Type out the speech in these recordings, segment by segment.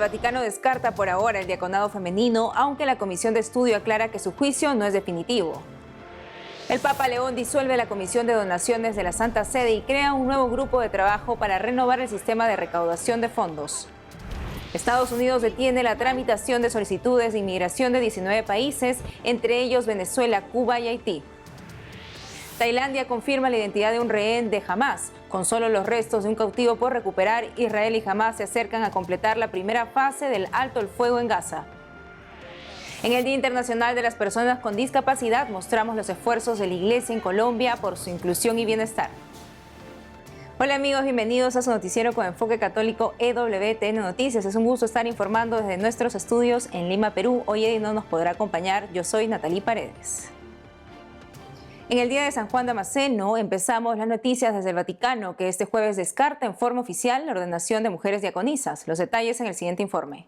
Vaticano descarta por ahora el diaconado femenino, aunque la comisión de estudio aclara que su juicio no es definitivo. El Papa León disuelve la Comisión de Donaciones de la Santa Sede y crea un nuevo grupo de trabajo para renovar el sistema de recaudación de fondos. Estados Unidos detiene la tramitación de solicitudes de inmigración de 19 países, entre ellos Venezuela, Cuba y Haití. Tailandia confirma la identidad de un rehén de Hamás. Con solo los restos de un cautivo por recuperar, Israel y Hamás se acercan a completar la primera fase del alto el fuego en Gaza. En el Día Internacional de las Personas con Discapacidad mostramos los esfuerzos de la Iglesia en Colombia por su inclusión y bienestar. Hola amigos, bienvenidos a su noticiero con enfoque católico EWTN Noticias. Es un gusto estar informando desde nuestros estudios en Lima, Perú. Hoy Eddie no nos podrá acompañar. Yo soy Natalie Paredes. En el Día de San Juan Damasceno empezamos las noticias desde el Vaticano, que este jueves descarta en forma oficial la ordenación de mujeres diaconisas. Los detalles en el siguiente informe.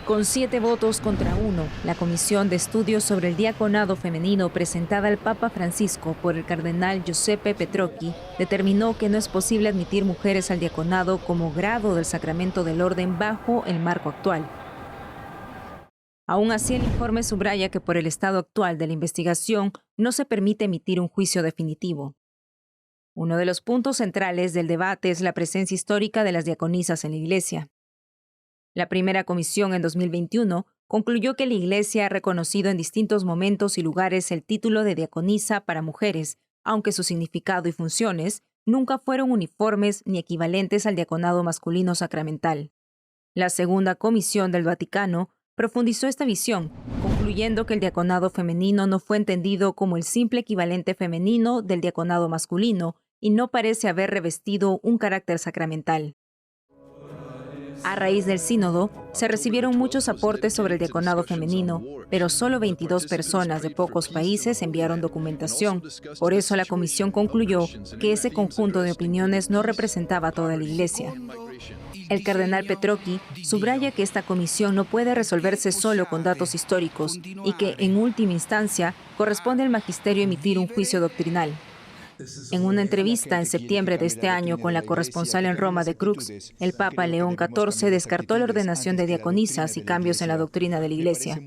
Con 7 votos contra 1, la Comisión de Estudios sobre el Diaconado Femenino presentada al Papa Francisco por el cardenal Giuseppe Petrocchi determinó que no es posible admitir mujeres al diaconado como grado del sacramento del orden bajo el marco actual. Aún así, el informe subraya que por el estado actual de la investigación no se permite emitir un juicio definitivo. Uno de los puntos centrales del debate es la presencia histórica de las diaconisas en la Iglesia. La primera comisión en 2021 concluyó que la Iglesia ha reconocido en distintos momentos y lugares el título de diaconisa para mujeres, aunque su significado y funciones nunca fueron uniformes ni equivalentes al diaconado masculino sacramental. La segunda comisión del Vaticano profundizó esta visión, concluyendo que el diaconado femenino no fue entendido como el simple equivalente femenino del diaconado masculino y no parece haber revestido un carácter sacramental. A raíz del sínodo, se recibieron muchos aportes sobre el diaconado femenino, pero solo 22 personas de pocos países enviaron documentación. Por eso la comisión concluyó que ese conjunto de opiniones no representaba a toda la Iglesia. El cardenal Petrocchi subraya que esta comisión no puede resolverse solo con datos históricos y que, en última instancia, corresponde al magisterio emitir un juicio doctrinal. En una entrevista en septiembre de este año con la corresponsal en Roma de Crux, el Papa León XIV descartó la ordenación de diaconisas y cambios en la doctrina de la Iglesia.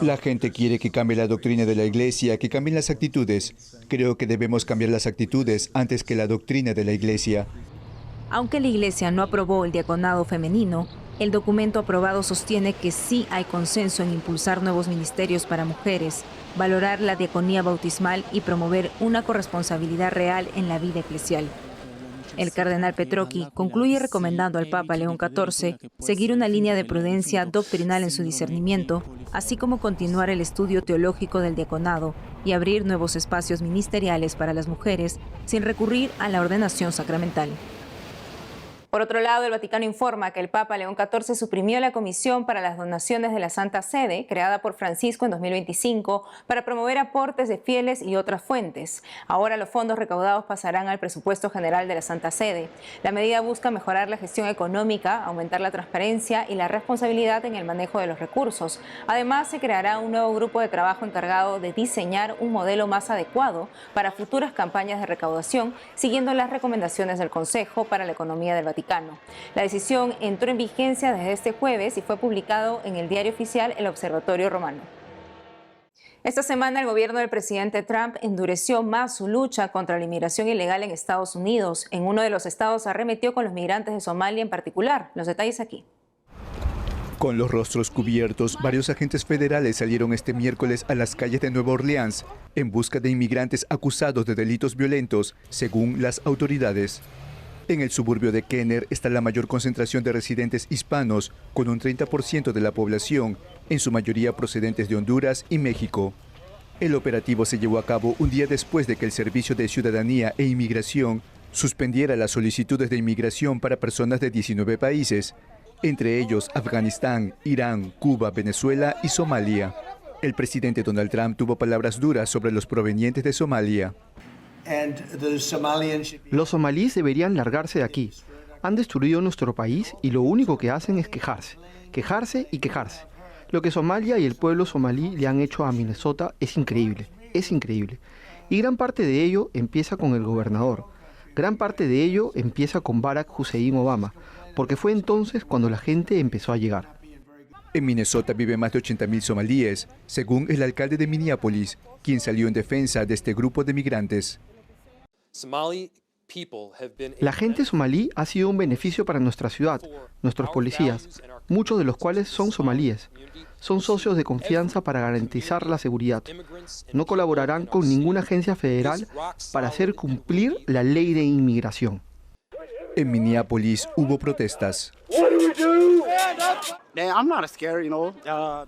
La gente quiere que cambie la doctrina de la Iglesia, que cambien las actitudes. Creo que debemos cambiar las actitudes antes que la doctrina de la Iglesia. Aunque la Iglesia no aprobó el diaconado femenino, el documento aprobado sostiene que sí hay consenso en impulsar nuevos ministerios para mujeres, valorar la diaconía bautismal y promover una corresponsabilidad real en la vida eclesial. El cardenal Petrocchi concluye recomendando al Papa León XIV seguir una línea de prudencia doctrinal en su discernimiento, así como continuar el estudio teológico del diaconado y abrir nuevos espacios ministeriales para las mujeres sin recurrir a la ordenación sacramental. Por otro lado, el Vaticano informa que el Papa León XIV suprimió la Comisión para las Donaciones de la Santa Sede, creada por Francisco en 2025, para promover aportes de fieles y otras fuentes. Ahora los fondos recaudados pasarán al presupuesto general de la Santa Sede. La medida busca mejorar la gestión económica, aumentar la transparencia y la responsabilidad en el manejo de los recursos. Además, se creará un nuevo grupo de trabajo encargado de diseñar un modelo más adecuado para futuras campañas de recaudación, siguiendo las recomendaciones del Consejo para la Economía del Vaticano. La decisión entró en vigencia desde este jueves y fue publicado en el diario oficial El Observatorio Romano. Esta semana el gobierno del presidente Trump endureció más su lucha contra la inmigración ilegal en Estados Unidos. En uno de los estados arremetió con los migrantes de Somalia en particular. Los detalles aquí. Con los rostros cubiertos, varios agentes federales salieron este miércoles a las calles de Nueva Orleans en busca de inmigrantes acusados de delitos violentos, según las autoridades. En el suburbio de Kenner está la mayor concentración de residentes hispanos, con un 30% de la población, en su mayoría procedentes de Honduras y México. El operativo se llevó a cabo un día después de que el Servicio de Ciudadanía e Inmigración suspendiera las solicitudes de inmigración para personas de 19 países, entre ellos Afganistán, Irán, Cuba, Venezuela y Somalia. El presidente Donald Trump tuvo palabras duras sobre los provenientes de Somalia. Los somalíes deberían largarse de aquí. Han destruido nuestro país y lo único que hacen es quejarse, quejarse y quejarse. Lo que Somalia y el pueblo somalí le han hecho a Minnesota es increíble, es increíble. Y gran parte de ello empieza con el gobernador. Gran parte de ello empieza con Barack Hussein Obama, porque fue entonces cuando la gente empezó a llegar. En Minnesota viven más de 80.000 somalíes, según el alcalde de Minneapolis, quien salió en defensa de este grupo de migrantes. La gente somalí ha sido un beneficio para nuestra ciudad, nuestros policías, muchos de los cuales son somalíes. Son socios de confianza para garantizar la seguridad. No colaborarán con ninguna agencia federal para hacer cumplir la ley de inmigración. En Minneapolis hubo protestas.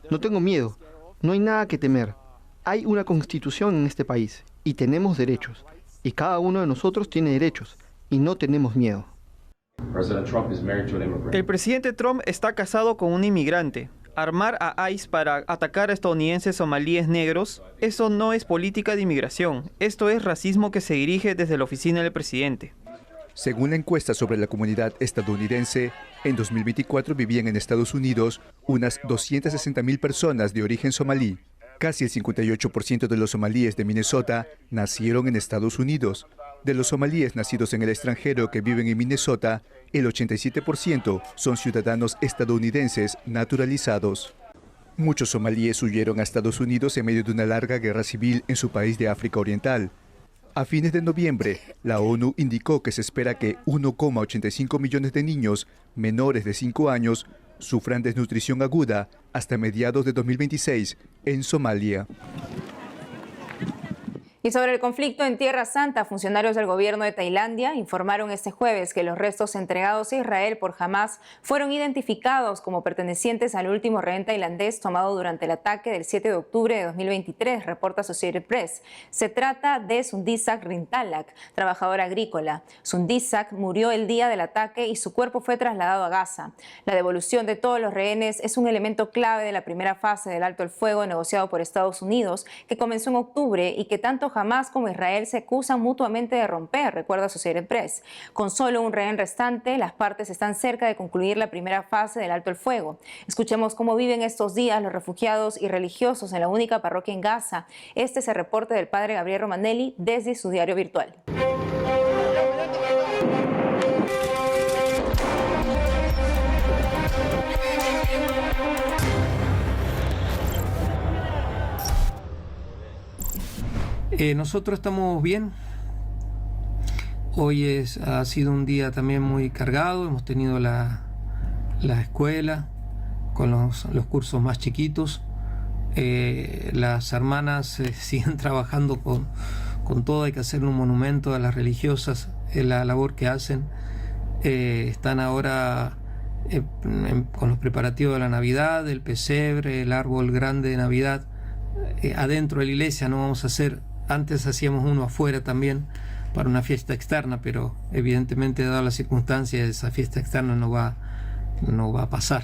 No tengo miedo, no hay nada que temer. Hay una constitución en este país y tenemos derechos. Y cada uno de nosotros tiene derechos y no tenemos miedo. El presidente Trump está casado con un inmigrante. Armar a ICE para atacar a estadounidenses somalíes negros, eso no es política de inmigración. Esto es racismo que se dirige desde la oficina del presidente. Según la encuesta sobre la comunidad estadounidense, en 2024 vivían en Estados Unidos unas 260.000 personas de origen somalí. Casi el 58% de los somalíes de Minnesota nacieron en Estados Unidos. De los somalíes nacidos en el extranjero que viven en Minnesota, el 87% son ciudadanos estadounidenses naturalizados. Muchos somalíes huyeron a Estados Unidos en medio de una larga guerra civil en su país de África Oriental. A fines de noviembre, la ONU indicó que se espera que 1,85 millones de niños menores de 5 años sufran desnutrición aguda hasta mediados de 2026 en Somalia. Y sobre el conflicto en Tierra Santa, funcionarios del gobierno de Tailandia informaron este jueves que los restos entregados a Israel por Hamás fueron identificados como pertenecientes al último rehén tailandés tomado durante el ataque del 7 de octubre de 2023, reporta Associated Press. Se trata de Sundisak Rintalak, trabajador agrícola. Sundisak murió el día del ataque y su cuerpo fue trasladado a Gaza. La devolución de todos los rehenes es un elemento clave de la primera fase del alto el fuego negociado por Estados Unidos, que comenzó en octubre y que tanto Hamás como Israel se acusan mutuamente de romper, recuerda Associated Press. Con solo un rehén restante, las partes están cerca de concluir la primera fase del alto el fuego. Escuchemos cómo viven estos días los refugiados y religiosos en la única parroquia en Gaza. Este es el reporte del padre Gabriel Romanelli desde su diario virtual. Nosotros estamos bien. Hoy ha sido un día también muy cargado. Hemos tenido la escuela con los cursos más chiquitos. Las hermanas siguen trabajando con todo. Hay que hacer un monumento a las religiosas, la labor que hacen. Están ahora con los preparativos de la Navidad, el pesebre, el árbol grande de Navidad. Adentro de la iglesia no vamos a hacer. Antes hacíamos uno afuera también para una fiesta externa, pero evidentemente, dadas las circunstancias, esa fiesta externa no va a pasar.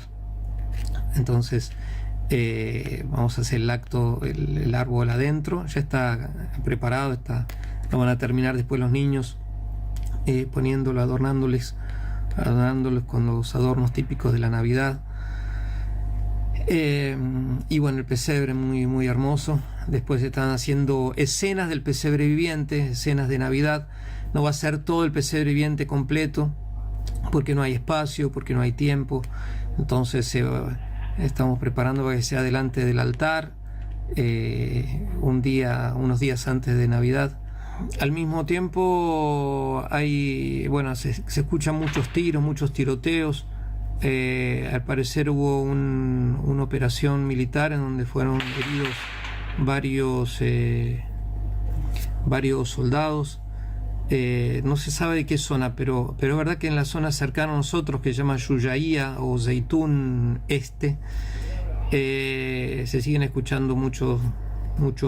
Entonces vamos a hacer el acto, el árbol adentro, ya está preparado, lo van a terminar después los niños poniéndolo, adornándoles con los adornos típicos de la Navidad. Y bueno, el pesebre muy, muy hermoso. Después están haciendo escenas del pesebre viviente, escenas de Navidad. No va a ser todo el pesebre viviente completo, porque no hay espacio, porque no hay tiempo. Entonces estamos preparando para que sea delante del altar, unos días antes de Navidad. Al mismo tiempo se escuchan muchos tiros, muchos tiroteos. Al parecer hubo una operación militar en donde fueron heridos varios soldados. No se sabe de qué zona, pero es verdad que en la zona cercana a nosotros, que se llama Shujaia o Zeytún Este, se siguen escuchando muchos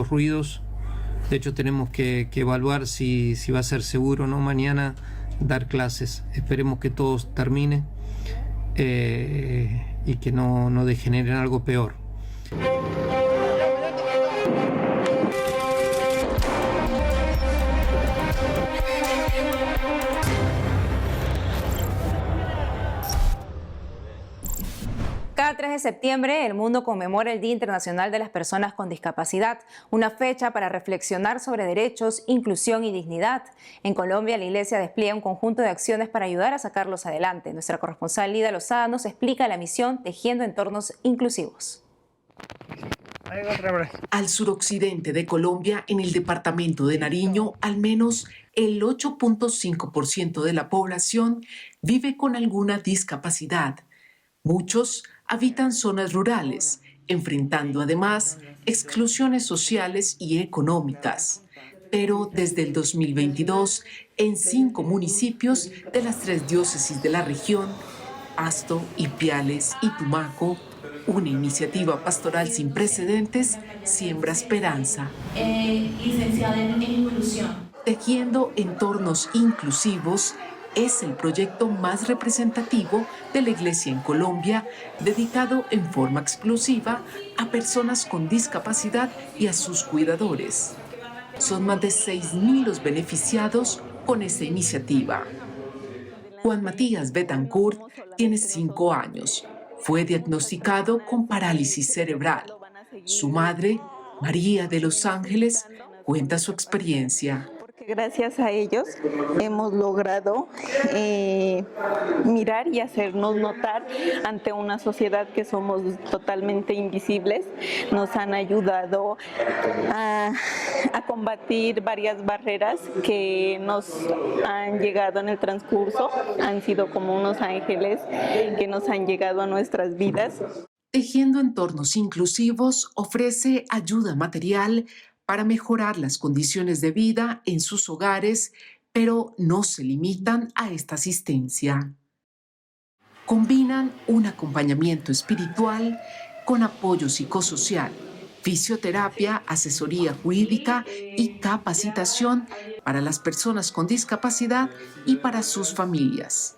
ruidos. De hecho, tenemos que evaluar si va a ser seguro o no mañana dar clases. Esperemos que todo termine y que no degenere en algo peor. Cada 3 de septiembre el mundo conmemora el Día Internacional de las Personas con Discapacidad, una fecha para reflexionar sobre derechos, inclusión y dignidad. En Colombia, la Iglesia despliega un conjunto de acciones para ayudar a sacarlos adelante. Nuestra corresponsal Lida Lozada nos explica la misión Tejiendo Entornos Inclusivos. Al suroccidente de Colombia, en el departamento de Nariño, al menos el 8.5% de la población vive con alguna discapacidad. Muchos habitan zonas rurales, enfrentando además exclusiones sociales y económicas. Pero desde el 2022, en 5 municipios de las 3 diócesis de la región, Pasto, Ipiales y Tumaco, una iniciativa pastoral sin precedentes siembra esperanza. Licenciada en inclusión. Tejiendo Entornos Inclusivos es el proyecto más representativo de la Iglesia en Colombia, dedicado en forma exclusiva a personas con discapacidad y a sus cuidadores. Son más de 6.000 los beneficiados con esta iniciativa. Juan Matías Betancourt tiene 5 años. Fue diagnosticado con parálisis cerebral. Su madre, María de los Ángeles, cuenta su experiencia. Gracias a ellos hemos logrado mirar y hacernos notar ante una sociedad que somos totalmente invisibles. Nos han ayudado a combatir varias barreras que nos han llegado en el transcurso. Han sido como unos ángeles que nos han llegado a nuestras vidas. Tejiendo Entornos Inclusivos ofrece ayuda material para mejorar las condiciones de vida en sus hogares, pero no se limitan a esta asistencia. Combinan un acompañamiento espiritual con apoyo psicosocial, fisioterapia, asesoría jurídica y capacitación para las personas con discapacidad y para sus familias.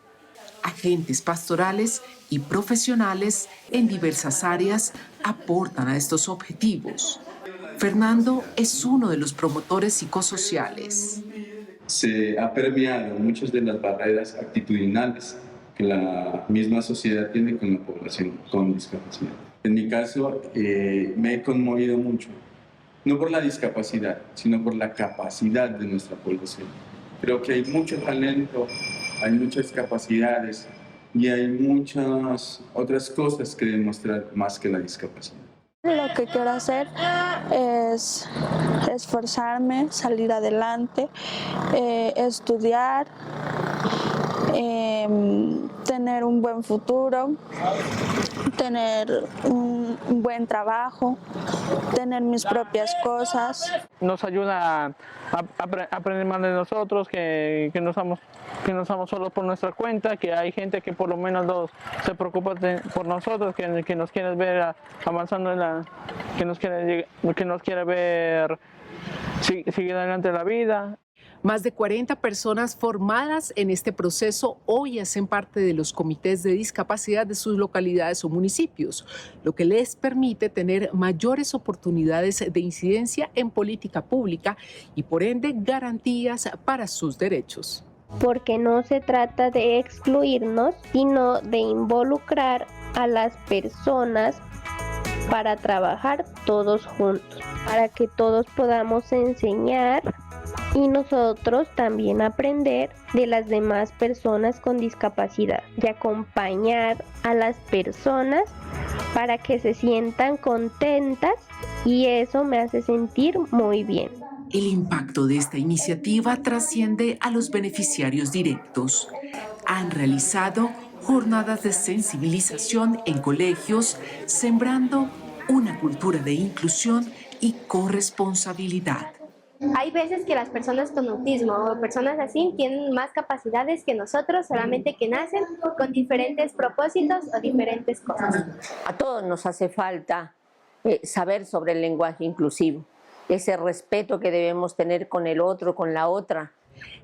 Agentes pastorales y profesionales en diversas áreas aportan a estos objetivos. Fernando es uno de los promotores psicosociales. Se ha permeado muchas de las barreras actitudinales que la misma sociedad tiene con la población con discapacidad. En mi caso, me he conmovido mucho, no por la discapacidad, sino por la capacidad de nuestra población. Creo que hay mucho talento, hay muchas capacidades y hay muchas otras cosas que demostrar más que la discapacidad. Lo que quiero hacer es esforzarme, salir adelante, estudiar, tener un buen futuro, tener un buen trabajo, tener mis propias cosas. Nos ayuda a aprender más de nosotros, que no estamos solos por nuestra cuenta, que hay gente que por lo menos se preocupa por nosotros, que nos quiere ver avanzando que nos quiere ver seguir adelante la vida. Más de 40 personas formadas en este proceso hoy hacen parte de los comités de discapacidad de sus localidades o municipios, lo que les permite tener mayores oportunidades de incidencia en política pública y por ende garantías para sus derechos. Porque no se trata de excluirnos, sino de involucrar a las personas para trabajar todos juntos, para que todos podamos enseñar y nosotros también aprender de las demás personas con discapacidad, de acompañar a las personas para que se sientan contentas y eso me hace sentir muy bien. El impacto de esta iniciativa trasciende a los beneficiarios directos. Han realizado jornadas de sensibilización en colegios, sembrando una cultura de inclusión y corresponsabilidad. Hay veces que las personas con autismo o personas así tienen más capacidades que nosotros, solamente que nacen con diferentes propósitos o diferentes cosas. A todos nos hace falta saber sobre el lenguaje inclusivo, ese respeto que debemos tener con el otro, con la otra.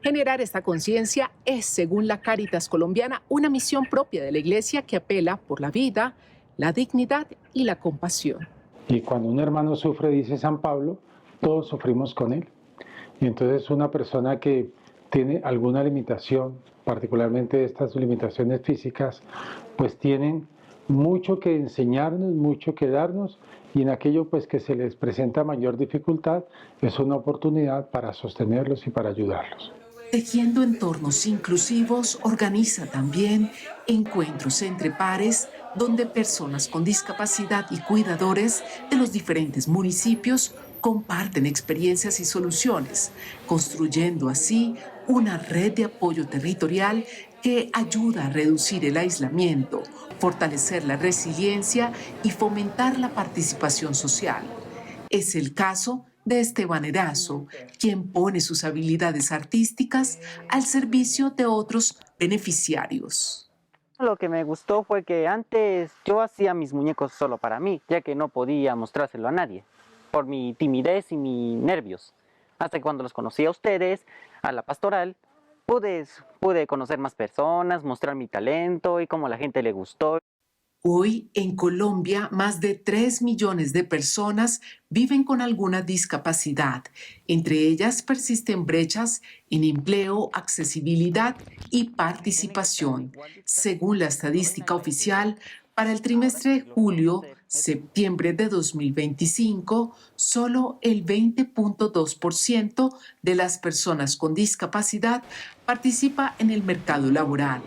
Generar esta conciencia es, según la Cáritas colombiana, una misión propia de la Iglesia que apela por la vida, la dignidad y la compasión. Y cuando un hermano sufre, dice San Pablo, todos sufrimos con él. Y entonces una persona que tiene alguna limitación, particularmente estas limitaciones físicas, pues tienen mucho que enseñarnos, mucho que darnos, y en aquello pues que se les presenta mayor dificultad es una oportunidad para sostenerlos y para ayudarlos. Tejiendo entornos inclusivos, organiza también encuentros entre pares donde personas con discapacidad y cuidadores de los diferentes municipios comparten experiencias y soluciones, construyendo así una red de apoyo territorial que ayuda a reducir el aislamiento, fortalecer la resiliencia y fomentar la participación social. Es el caso de Esteban Erazo, quien pone sus habilidades artísticas al servicio de otros beneficiarios. Lo que me gustó fue que antes yo hacía mis muñecos solo para mí, ya que no podía mostrárselo a nadie, por mi timidez y mis nervios. Hasta que cuando los conocí a ustedes, a la pastoral, pude conocer más personas, mostrar mi talento y cómo a la gente le gustó. Hoy, en Colombia, más de 3 millones de personas viven con alguna discapacidad. Entre ellas persisten brechas en empleo, accesibilidad y participación. Según la estadística oficial, para el trimestre julio-septiembre de 2025, solo el 20.2% de las personas con discapacidad participa en el mercado laboral.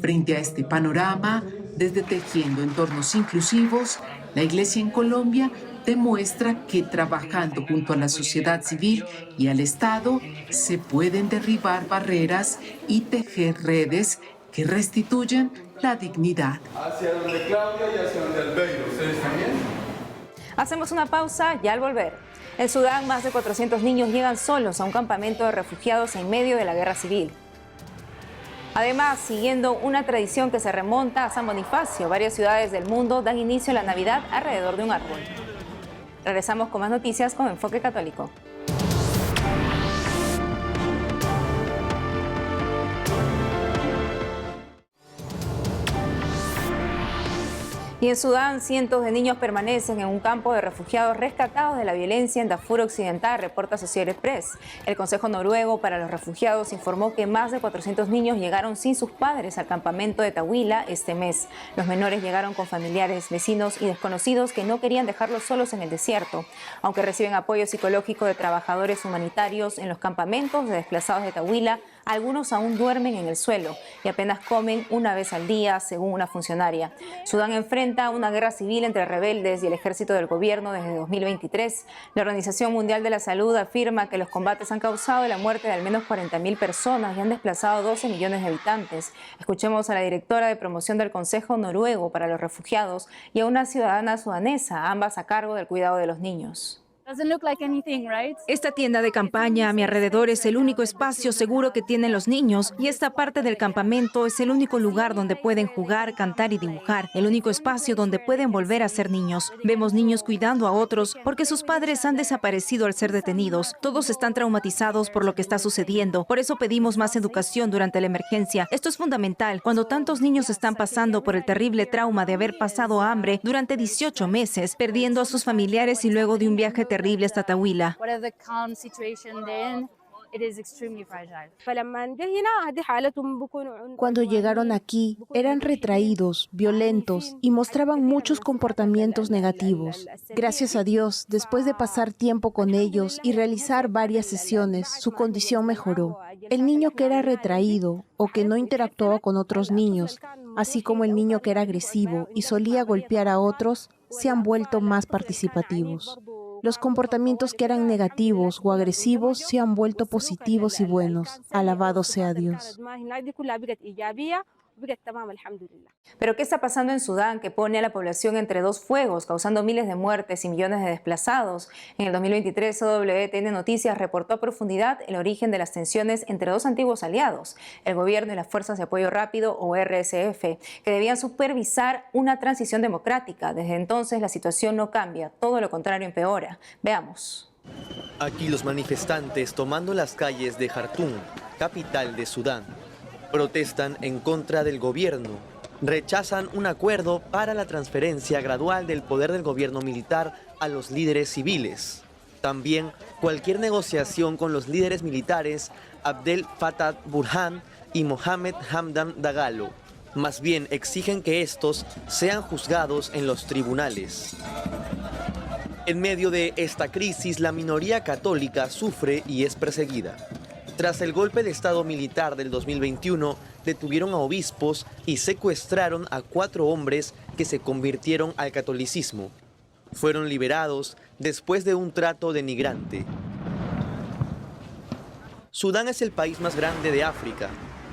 Frente a este panorama, desde Tejiendo Entornos Inclusivos, la Iglesia en Colombia demuestra que trabajando junto a la sociedad civil y al Estado se pueden derribar barreras y tejer redes que restituyen la dignidad. Hacia donde Claudia y hacia donde Albeiro, ¿ustedes también? Hacemos una pausa y al volver. En Sudán, más de 400 niños llegan solos a un campamento de refugiados en medio de la guerra civil. Además, siguiendo una tradición que se remonta a San Bonifacio, varias ciudades del mundo dan inicio a la Navidad alrededor de un árbol. Regresamos con más noticias con Enfoque Católico. Y en Sudán, cientos de niños permanecen en un campo de refugiados rescatados de la violencia en Darfur Occidental, reporta Associated Press. El Consejo Noruego para los Refugiados informó que más de 400 niños llegaron sin sus padres al campamento de Tawila este mes. Los menores llegaron con familiares, vecinos y desconocidos que no querían dejarlos solos en el desierto. Aunque reciben apoyo psicológico de trabajadores humanitarios en los campamentos de desplazados de Tawila, algunos aún duermen en el suelo y apenas comen una vez al día, según una funcionaria. Sudán enfrenta una guerra civil entre rebeldes y el ejército del gobierno desde 2023. La Organización Mundial de la Salud afirma que los combates han causado la muerte de al menos 40.000 personas y han desplazado 12 millones de habitantes. Escuchemos a la directora de promoción del Consejo Noruego para los Refugiados y a una ciudadana sudanesa, ambas a cargo del cuidado de los niños. Esta tienda de campaña a mi alrededor es el único espacio seguro que tienen los niños y esta parte del campamento es el único lugar donde pueden jugar, cantar y dibujar, el único espacio donde pueden volver a ser niños. Vemos niños cuidando a otros porque sus padres han desaparecido al ser detenidos. Todos están traumatizados por lo que está sucediendo. Por eso pedimos más educación durante la emergencia. Esto es fundamental cuando tantos niños están pasando por el terrible trauma de haber pasado hambre durante 18 meses, perdiendo a sus familiares y luego de un viaje terrible hasta Tawila. Cuando llegaron aquí, eran retraídos, violentos y mostraban muchos comportamientos negativos. Gracias a Dios, después de pasar tiempo con ellos y realizar varias sesiones, su condición mejoró. El niño que era retraído o que no interactuaba con otros niños, así como el niño que era agresivo y solía golpear a otros, se han vuelto más participativos. Los comportamientos que eran negativos o agresivos se han vuelto positivos y buenos. Alabado sea Dios. Pero ¿qué está pasando en Sudán que pone a la población entre dos fuegos, causando miles de muertes y millones de desplazados? En el 2023, CWTN Noticias reportó a profundidad el origen de las tensiones entre dos antiguos aliados, el gobierno y las Fuerzas de Apoyo Rápido o RSF, que debían supervisar una transición democrática. Desde entonces la situación no cambia, todo lo contrario empeora. Veamos. Aquí los manifestantes tomando las calles de Jartum, capital de Sudán. Protestan en contra del gobierno, rechazan un acuerdo para la transferencia gradual del poder del gobierno militar a los líderes civiles. También cualquier negociación con los líderes militares Abdel Fattah Burhan y Mohamed Hamdan Dagalo. Más bien exigen que estos sean juzgados en los tribunales. En medio de esta crisis, la minoría católica sufre y es perseguida. Tras el golpe de Estado militar del 2021, detuvieron a obispos y secuestraron a 4 hombres que se convirtieron al catolicismo. Fueron liberados después de un trato denigrante. Sudán es el país más grande de África.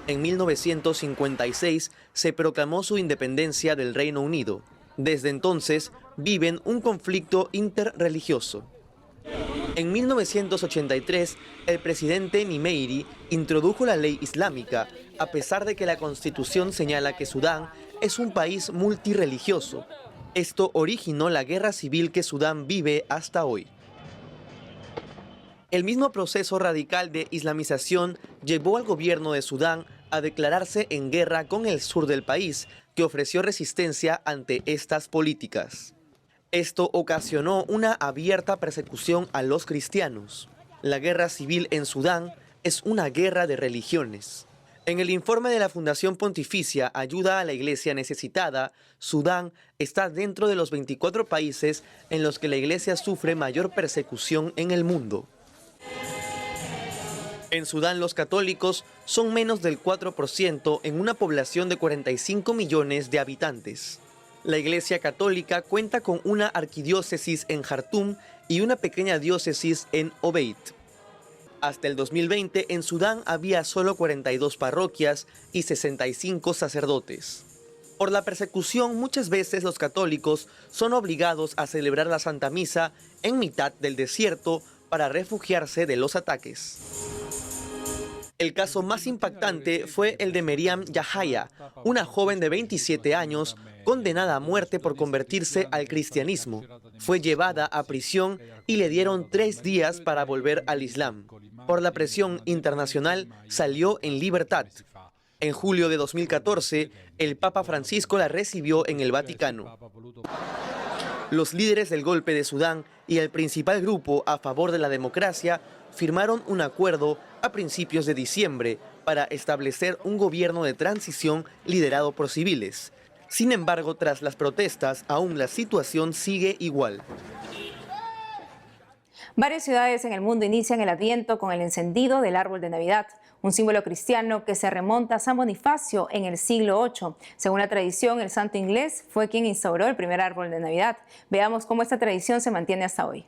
En 1956 se proclamó su independencia del Reino Unido. Desde entonces viven un conflicto interreligioso. En 1983, el presidente Nimeiri introdujo la ley islámica, a pesar de que la constitución señala que Sudán es un país multirreligioso. Esto originó la guerra civil que Sudán vive hasta hoy. El mismo proceso radical de islamización llevó al gobierno de Sudán a declararse en guerra con el sur del país, que ofreció resistencia ante estas políticas. Esto ocasionó una abierta persecución a los cristianos. La guerra civil en Sudán es una guerra de religiones. En el informe de la Fundación Pontificia Ayuda a la Iglesia Necesitada, Sudán está dentro de los 24 países en los que la Iglesia sufre mayor persecución en el mundo. En Sudán los católicos son menos del 4% en una población de 45 millones de habitantes. La Iglesia Católica cuenta con una arquidiócesis en Jartum y una pequeña diócesis en Obeid. Hasta el 2020 en Sudán había solo 42 parroquias y 65 sacerdotes. Por la persecución, muchas veces los católicos son obligados a celebrar la Santa Misa en mitad del desierto para refugiarse de los ataques. El caso más impactante fue el de Meriam Yahaya, una joven de 27 años condenada a muerte por convertirse al cristianismo. Fue llevada a prisión y le dieron 3 días para volver al Islam. Por la presión internacional salió en libertad. En julio de 2014, el Papa Francisco la recibió en el Vaticano. Los líderes del golpe de Sudán y el principal grupo a favor de la democracia firmaron un acuerdo a principios de diciembre para establecer un gobierno de transición liderado por civiles. Sin embargo, tras las protestas, aún la situación sigue igual. Varias ciudades en el mundo inician el Adviento con el encendido del árbol de Navidad, un símbolo cristiano que se remonta a San Bonifacio en el siglo VIII. Según la tradición, el santo inglés fue quien instauró el primer árbol de Navidad. Veamos cómo esta tradición se mantiene hasta hoy.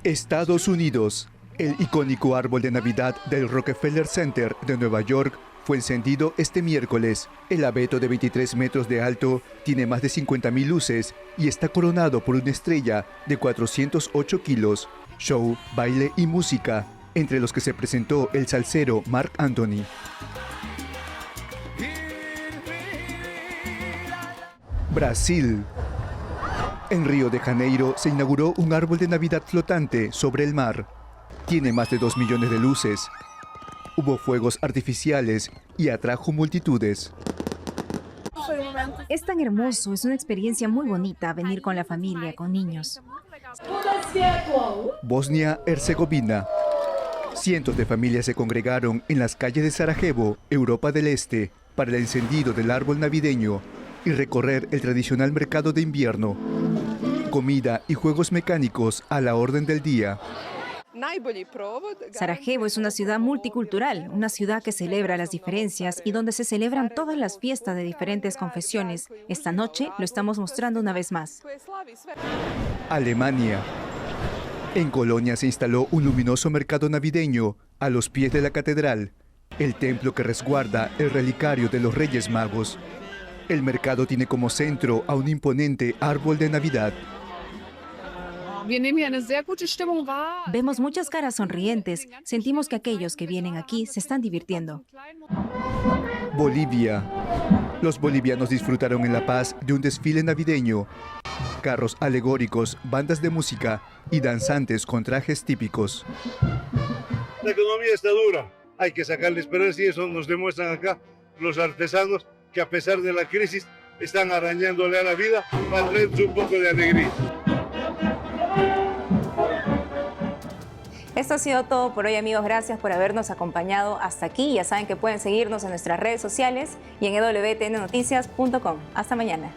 Estados Unidos. El icónico árbol de Navidad del Rockefeller Center de Nueva York fue encendido este miércoles. El abeto de 23 metros de alto tiene más de 50.000 luces y está coronado por una estrella de 408 kilos. Show, baile y música, entre los que se presentó el salsero Marc Anthony. Brasil. En Río de Janeiro se inauguró un árbol de Navidad flotante sobre el mar. Tiene más de 2 millones de luces. Hubo fuegos artificiales y atrajo multitudes. Es tan hermoso, es una experiencia muy bonita venir con la familia, con niños. Bosnia-Herzegovina. Cientos de familias se congregaron en las calles de Sarajevo, Europa del Este, para el encendido del árbol navideño y recorrer el tradicional mercado de invierno. Comida y juegos mecánicos a la orden del día. Sarajevo es una ciudad multicultural, una ciudad que celebra las diferencias y donde se celebran todas las fiestas de diferentes confesiones. Esta noche lo estamos mostrando una vez más. Alemania. En Colonia se instaló un luminoso mercado navideño a los pies de la catedral, el templo que resguarda el relicario de los Reyes Magos. El mercado tiene como centro a un imponente árbol de Navidad. Vemos muchas caras sonrientes. Sentimos que aquellos que vienen aquí se están divirtiendo. Bolivia. Los bolivianos disfrutaron en La Paz de un desfile navideño. Carros alegóricos, bandas de música y danzantes con trajes típicos. La economía está dura. Hay que sacarle esperanza y eso nos demuestran acá los artesanos que a pesar de la crisis están arañándole a la vida para traernos un poco de alegría. Este Esto ha sido todo por hoy, amigos. Gracias por habernos acompañado hasta aquí. Ya saben que pueden seguirnos en nuestras redes sociales y en wtnnoticias.com. Hasta mañana.